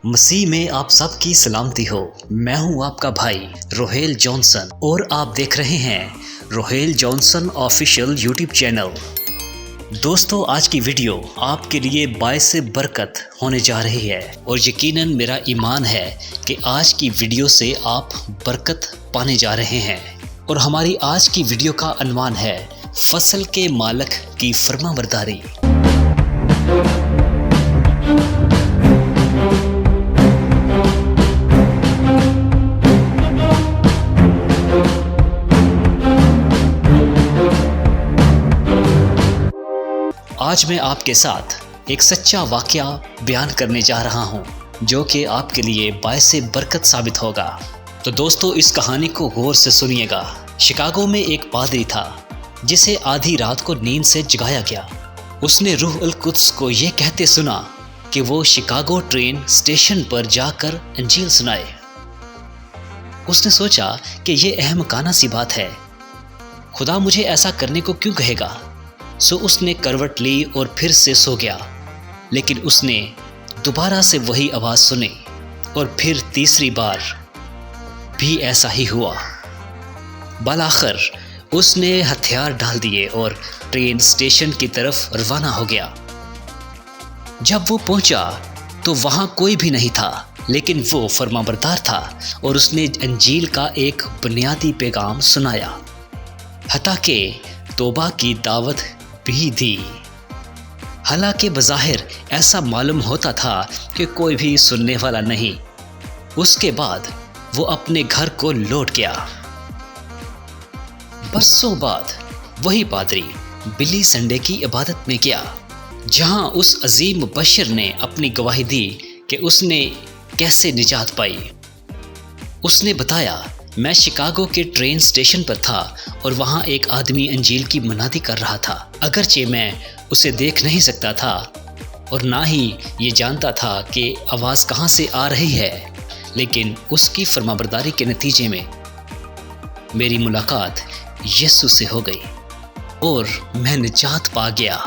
مسیح میں آپ سب کی سلامتی ہو۔ میں ہوں آپ کا بھائی روہیل جانسن اور آپ دیکھ رہے ہیں Rohail Johnson official YouTube channel. دوستو، آج کی ویڈیو آپ کے لیے باعث برکت ہونے جا رہی ہے اور یقیناً میرا ایمان ہے کہ آج کی ویڈیو سے آپ برکت پانے جا رہے ہیں۔ اور ہماری آج کی ویڈیو کا عنوان ہے فصل کے مالک کی فرمانبرداری۔ آج میں آپ کے ساتھ ایک سچا واقعہ بیان کرنے جا رہا ہوں جو کہ آپ کے لیے باعث برکت ثابت ہوگا۔ تو دوستو، اس کہانی کو غور سے سنیے گا۔ شکاگو میں ایک پادری تھا جسے آدھی رات کو نیند سے جگایا گیا۔ اس نے روح القدس کو یہ کہتے سنا کہ وہ شکاگو ٹرین اسٹیشن پر جا کر انجیل سنائے۔ اس نے سوچا کہ یہ احمقانہ سی بات ہے، خدا مجھے ایسا کرنے کو کیوں کہے گا؟ سو اس نے کروٹ لی اور پھر سے سو گیا، لیکن اس نے دوبارہ سے وہی آواز سنی اور پھر تیسری بار بھی ایسا ہی ہوا۔ بالآخر اس نے ہتھیار ڈال دیے اور ٹرین اسٹیشن کی طرف روانہ ہو گیا۔ جب وہ پہنچا تو وہاں کوئی بھی نہیں تھا، لیکن وہ فرمانبردار تھا اور اس نے انجیل کا ایک بنیادی پیغام سنایا، حتیٰ کہ توبہ کی دعوت بھی دی۔ حالانکہ بظاہر ایسا معلوم ہوتا تھا کہ کوئی بھی سننے والا نہیں۔ اس کے بعد وہ اپنے گھر کو لوٹ گیا۔ برسوں بعد وہی پادری بلی سنڈے کی عبادت میں گیا، جہاں اس عظیم مبشر نے اپنی گواہی دی کہ اس نے کیسے نجات پائی۔ اس نے بتایا، میں شکاگو کے ٹرین اسٹیشن پر تھا اور وہاں ایک آدمی انجیل کی منادی کر رہا تھا۔ اگرچہ میں اسے دیکھ نہیں سکتا تھا اور نہ ہی یہ جانتا تھا کہ آواز کہاں سے آ رہی ہے، لیکن اس کی فرمانبرداری کے نتیجے میں میری ملاقات یسوع سے ہو گئی اور میں نجات پا گیا۔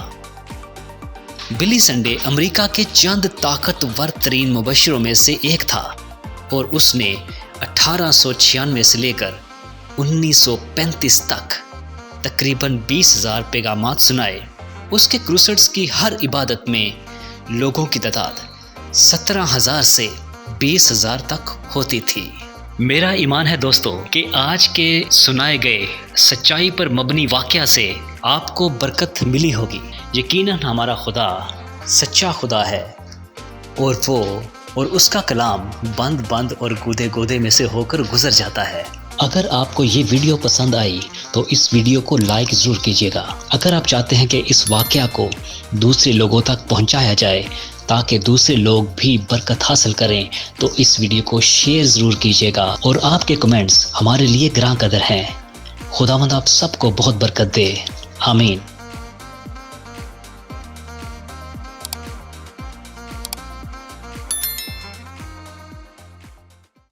بلی سنڈے امریکہ کے چند طاقتور ترین مبشروں میں سے ایک تھا اور اس نے 1896 سے لے کر 1935 تک تقریباً 20,000 پیغامات سنائے۔ اس کے کروسڈز کی ہر عبادت میں لوگوں کی تعداد 17,000 سے 20,000 تک ہوتی تھی۔ میرا ایمان ہے دوستو کہ آج کے سنائے گئے سچائی پر مبنی واقعہ سے آپ کو برکت ملی ہوگی۔ یقیناً ہمارا خدا سچا خدا ہے اور اس کا کلام بند اور گودے میں سے ہو کر گزر جاتا ہے۔ اگر آپ کو یہ ویڈیو پسند آئی تو اس ویڈیو کو لائک ضرور کیجیے گا۔ اگر آپ چاہتے ہیں کہ اس واقعہ کو دوسرے لوگوں تک پہنچایا جائے تاکہ دوسرے لوگ بھی برکت حاصل کریں تو اس ویڈیو کو شیئر ضرور کیجیے گا، اور آپ کے کمنٹس ہمارے لیے گراں قدر ہیں۔ خداوند آپ سب کو بہت برکت دے۔ آمین۔